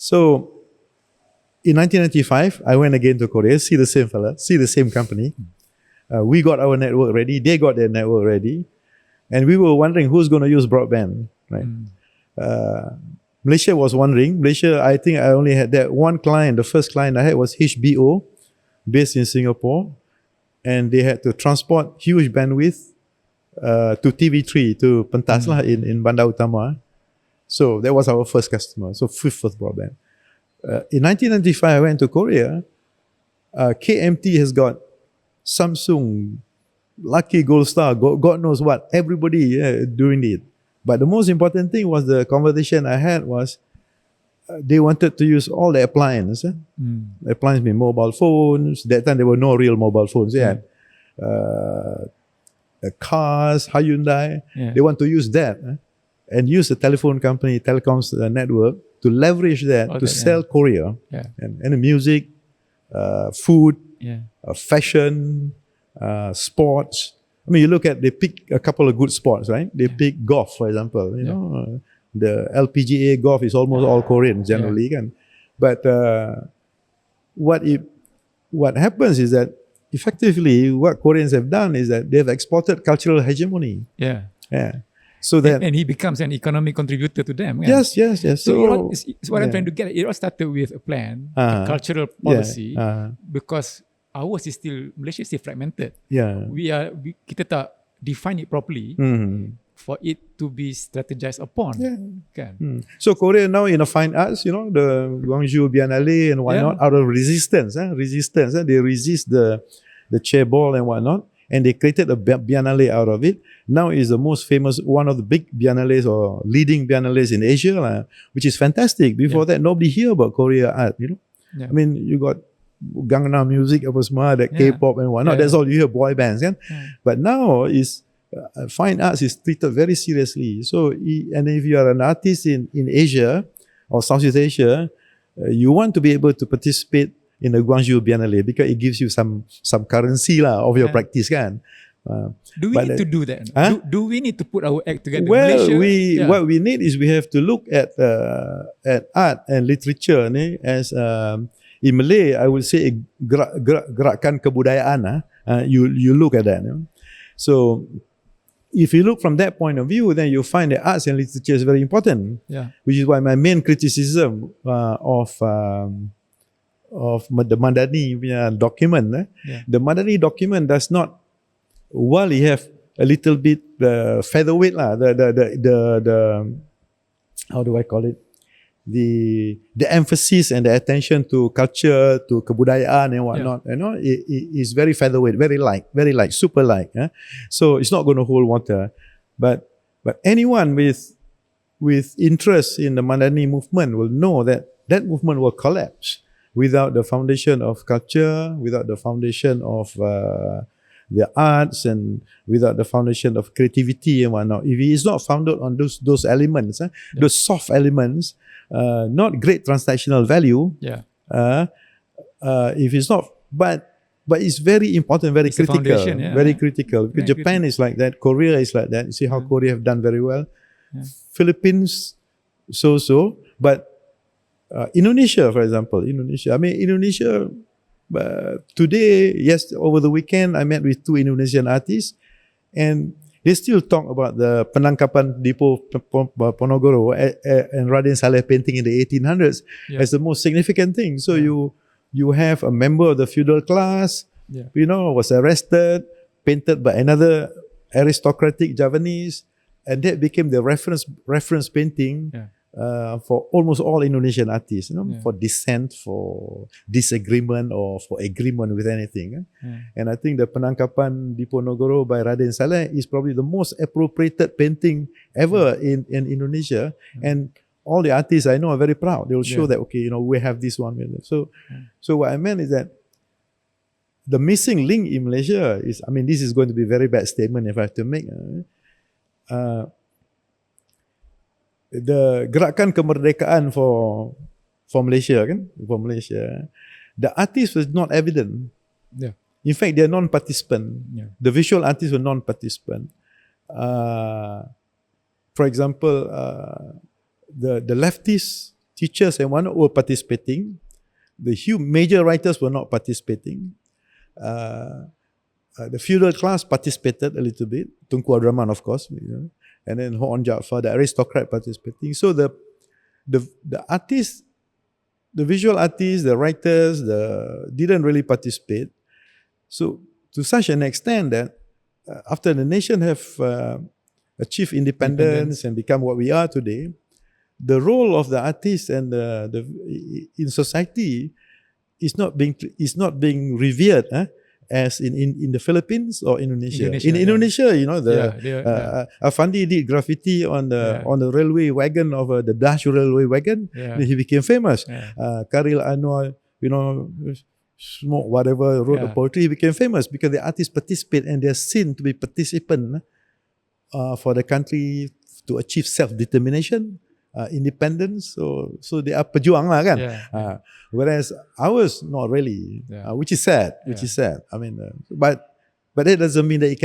So in 1995, I went again to Korea, see the same fella, see the same company. We got our network ready, they got their network ready, and we were wondering who's going to use broadband, right? Malaysia was wondering. Malaysia, I think I only had that one client. The first client I had was HBO, based in Singapore, and they had to transport huge bandwidth to TV3, to Pentas lah in Bandar Utama. So that was our first customer. So first broadband. In 1995, I went to Korea. KMT has got Samsung, Lucky Gold Star, God knows what. Everybody doing it. But the most important thing was the conversation I had was they wanted to use all the appliances. Appliances mean mobile phones. That time there were no real mobile phones yet. Cars, Hyundai. They want to use that and use the telephone company, telecoms network to leverage that to sell Korea and the music, food, fashion, sports. I mean, you look at, they pick a couple of good sports, right? They pick golf, for example. You know, the LPGA golf is almost all Korean generally, kan? But what happens is that effectively what Koreans have done is that they've exported cultural hegemony. So that and he becomes an economic contributor to them. Yes. So what I'm trying to get at, it all started with a plan, a cultural policy, because ours is still, Malaysia is still fragmented. Kita tak define it properly for it to be strategized upon. So Korea now in the fine arts, you know, the Gwangju Biennale and whatnot, out of resistance, they resist the chaebol and whatnot, and they created a biennale out of it. Now is the most famous, one of the big biennales or leading biennales in Asia, which is fantastic. Before that, nobody hear about Korea art, you know. I mean, you got Gangnam music, apa semua, that K-pop and whatnot. That's all you hear, boy bands, kan? But now is fine arts is treated very seriously. So, and if you are an artist in Asia or Southeast Asia, you want to be able to participate in the Gwangju Biennale because it gives you some currency lah of your practice, kan? Do we need to do that? Do we need to put our act together? Well, what we need is we have to look at art and literature as in Malay, I would say gerakan kebudayaan. You look at that. So if you look from that point of view, then you find that arts and literature is very important. Which is why my main criticism of the Madani document, the Madani document does not, while you have a little bit featherweight the how do I call it? The emphasis and the attention to culture, to kebudayaan and whatnot, you know, it is very featherweight, very light, super light. So it's not going to hold water. But anyone with interest in the Madani movement will know that that movement will collapse without the foundation of culture, without the foundation of the arts, and without the foundation of creativity and whatnot. If it is not founded on those elements, those soft elements, not great transactional value. If it's not, but it's very important, very critical, very critical. Because Japan is like that, Korea is like that. You see how Korea have done very well. Philippines, so. But Indonesia, for example, Indonesia. Today, over the weekend, I met with 2 Indonesian artists, and they still talk about the penangkapan Dipo Ponorogo and Raden Saleh painting in the 1800s as the most significant thing. So you have a member of the feudal class, you know, was arrested, painted by another aristocratic Javanese, and that became the reference painting for almost all Indonesian artists, you know, for dissent, for disagreement, or for agreement with anything. And I think the Penangkapan Diponegoro by Raden Saleh is probably the most appropriated painting ever in Indonesia. And all the artists I know are very proud. They will show that, okay, you know, we have this one. So what I meant is that the missing link in Malaysia is, I mean, this is going to be a very bad statement if I have to make. The gerakan kemerdekaan for Malaysia, the artists was not evident. In fact, they are non-participant. The visual artists were non-participant. For example, the leftist teachers and whatnot were participating. The major writers were not participating. The feudal class participated a little bit. Tunku Abdul Rahman, of course, and then Hoon Jaafar, the aristocrat participating. So the artists, the visual artists, the writers, didn't really participate. So to such an extent that after the nation have achieved independence and become what we are today, the role of the artists and in society is not being revered as in the Philippines or Indonesia. In Indonesia, Afandi did graffiti on the railway wagon of the Dutch railway wagon. Then he became famous. Karil Anwar, smoke whatever, wrote the poetry, he became famous because the artists participate and they're seen to be participant for the country to achieve self-determination, independence. So they are pejuang lah kan. Whereas ours not really, which is sad. I mean, but that doesn't mean that it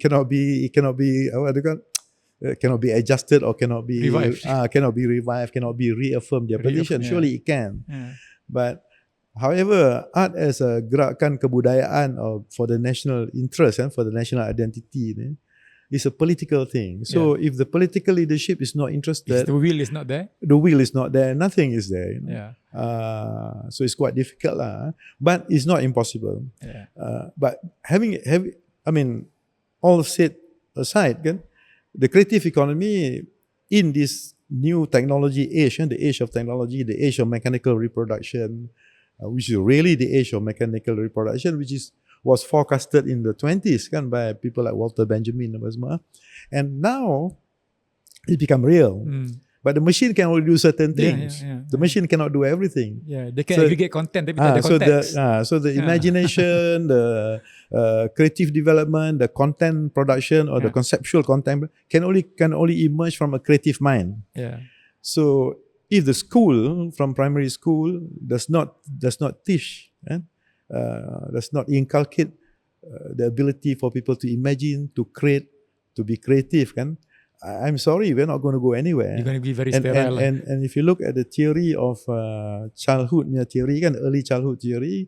cannot be cannot be adjusted or cannot be revived, cannot be reaffirmed their position. Surely it can. But however, art as a gerakan kebudayaan or for the national interest and for the national identity is a political thing. So if the political leadership is not interested, if the will is not there, nothing is there. So it's quite difficult but it's not impossible. But having I mean, all said aside, the creative economy in this new technology age, the age of technology, the age of mechanical reproduction, which is really the age of mechanical reproduction, which was forecasted in the 20s by people like Walter Benjamin and now it become real. But the machine can only do certain things. The machine cannot do everything. They can aggregate content, but the context. So the imagination, the creative development, the content production or the conceptual content can only emerge from a creative mind. So if the school from primary school does not teach, does not inculcate the ability for people to imagine, to create, to be creative, I'm sorry, we're not going to go anywhere. You're going to be very sterile. And if you look at the theory of childhood theory, early childhood theory,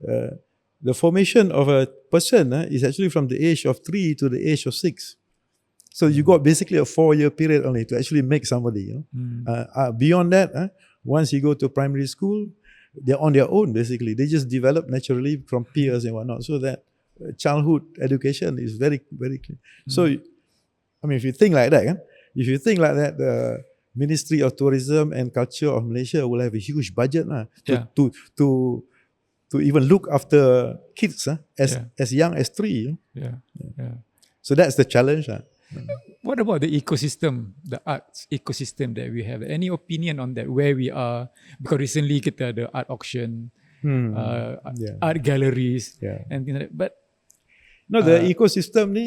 the formation of a person is actually from the age of 3 to the age of 6. So you got basically a 4-year period only to actually make somebody. Beyond that, once you go to primary school, they're on their own basically. They just develop naturally from peers and whatnot. So that childhood education is very, very clear. So, I mean, if you think like that, the Ministry of Tourism and Culture of Malaysia will have a huge budget to even look after kids as young as 3. So that's the challenge. What about the ecosystem, the arts ecosystem that we have? Any opinion on that, where we are? Because recently kita ada art auction, art galleries, and things like that. But no, the ecosystem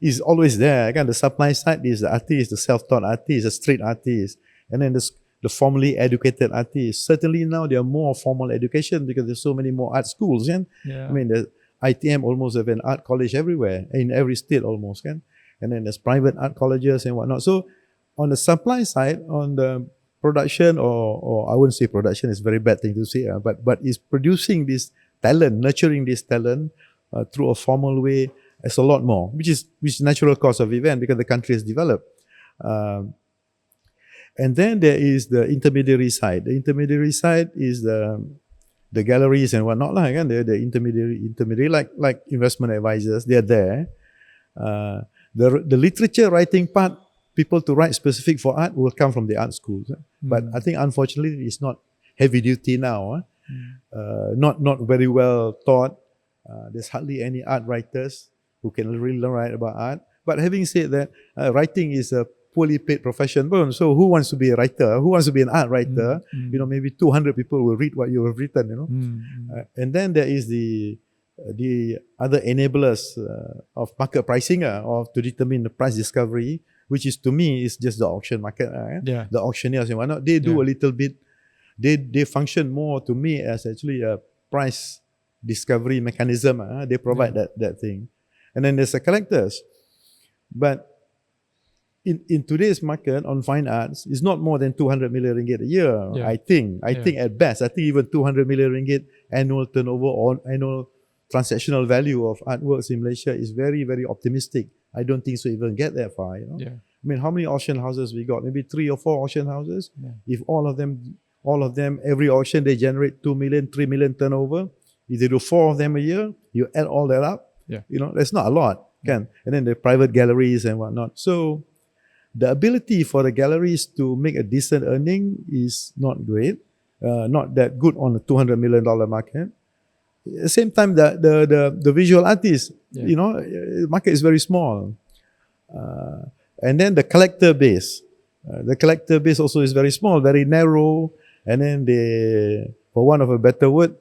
is always there. The supply side is the artist, the self-taught artist, the street artist, and then the formally educated artists. Certainly now there are more formal education because there's so many more art schools. I mean, the ITM almost have an art college everywhere, in every state almost. And then there's private art colleges and whatnot. So on the supply side, on the production, or I wouldn't say production, is a very bad thing to say, but it's producing this talent, nurturing this talent through a formal way, it's a lot more, which is natural course of event because the country has developed. And then there is the intermediary side. The intermediary side is the galleries and whatnot, the intermediary like investment advisors, they're there. The literature writing part, people to write specific for art will come from the art schools. But I think unfortunately it's not heavy duty now. Not very well taught. There's hardly any art writers who can really write about art. But having said that, writing is a poorly paid profession. So who wants to be a writer? Who wants to be an art writer? Maybe 200 people will read what you have written. And then there is the other enablers of market pricing or to determine the price discovery, which is to me is just the auction market. The auctioneers and whatnot, they do a little bit. They function more to me as actually a price discovery mechanism. They provide that thing. And then there's the collectors. But in today's market on fine arts, it's not more than 200 million ringgit a year. Yeah. I think at best, I think even 200 million ringgit annual turnover or annual transactional value of artworks in Malaysia is very, very optimistic. I don't think so even get that far. You know? Yeah. I mean, how many auction houses we got? Maybe 3 or 4 auction houses. Yeah. If all of them, every auction they generate 2 million, 3 million turnover. If they do 4 of them a year, you add all that up. Yeah. You know, that's not a lot, can? And then the private galleries and whatnot. So the ability for the galleries to make a decent earning is not great, not that good on a $200 million market. At the same time, the visual artists, you know, the market is very small. And then the collector base. The collector base also is very small, very narrow. And then they, for want of a better word,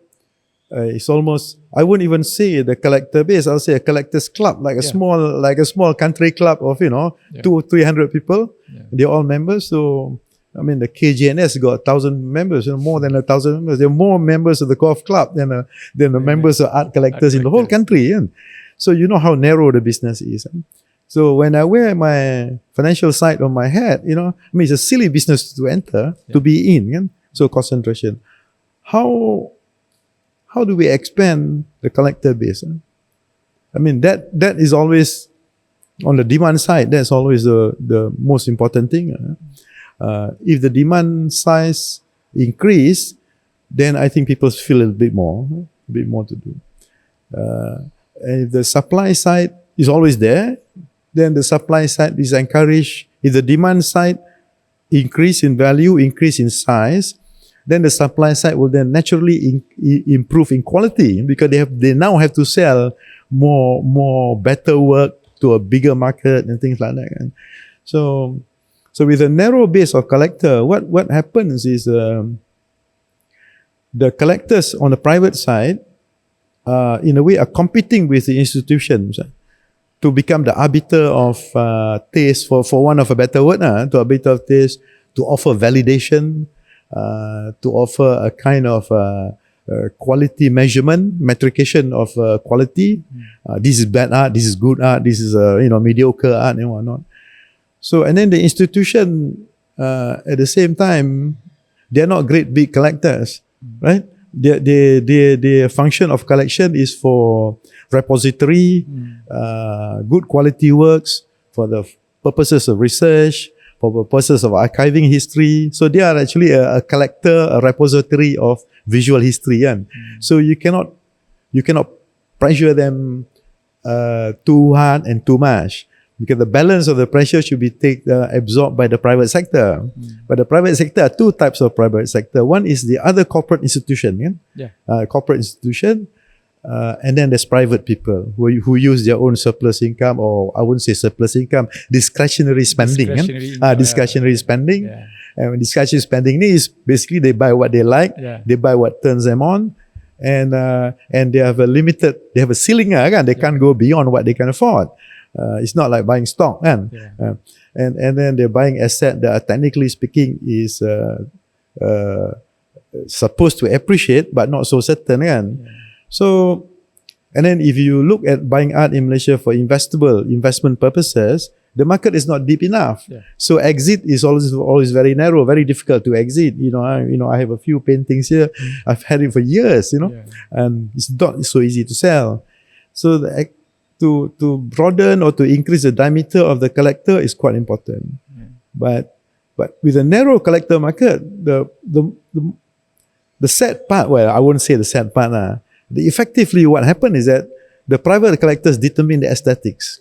it's almost, I wouldn't even say the collector base, I'll say a collector's club, like a small country club of, you know, 200 or 300 people. They're all members. So, I mean, the KJNS got 1,000 members, you know, more than 1,000 members. There are more members of the golf club than the members of art collectors in the whole country. Yeah? So, you know how narrow the business is. Eh? So, when I wear my financial side on my hat, you know, I mean, it's a silly business to enter, to be in. Yeah? So, concentration. How do we expand the collector base? Eh? I mean, that is always, on the demand side, that's always the most important thing. If the demand size increase, then I think people feel a bit more to do. And if the supply side is always there, then the supply side is encouraged. If the demand side increase in value, increase in size, then the supply side will then naturally improve in quality because they now have to sell more better work to a bigger market and things like that. And so with a narrow base of collector, what happens is the collectors on the private side, in a way, are competing with the institutions to become the arbiter of taste, for want of a better word, to arbiter of taste, to offer validation, to offer a kind of quality measurement, metrication of quality. This is bad art, this is good art, this is mediocre art and whatnot. So, and then the institution, at the same time, they're not great big collectors, right? The function of collection is for repository, good quality works, for the purposes of research, for purposes of archiving history. So they are actually a collector, a repository of visual history. So you cannot pressure them too hard and too much, because the balance of the pressure should be absorbed by the private sector. But the private sector are 2 types of private sector. One is the other corporate institution, corporate institution, and then there's private people who use their own surplus income, or I wouldn't say surplus income, discretionary spending. Discretionary spending. And discretionary spending is basically they buy what they like, they buy what turns them on, and they have a ceiling, they can't go beyond what they can afford. It's not like buying stock, and then they're buying asset that technically speaking is supposed to appreciate but not so certain. So, and then if you look at buying art in Malaysia for investment purposes, the market is not deep enough. So exit is always very narrow, very difficult to exit. I have a few paintings here. I've had it for years, and it's not so easy to sell. So to broaden or to increase the diameter of the collector is quite important. But with a narrow collector market, the sad part, well, I wouldn't say the sad part, effectively what happened is that the private collectors determine the aesthetics.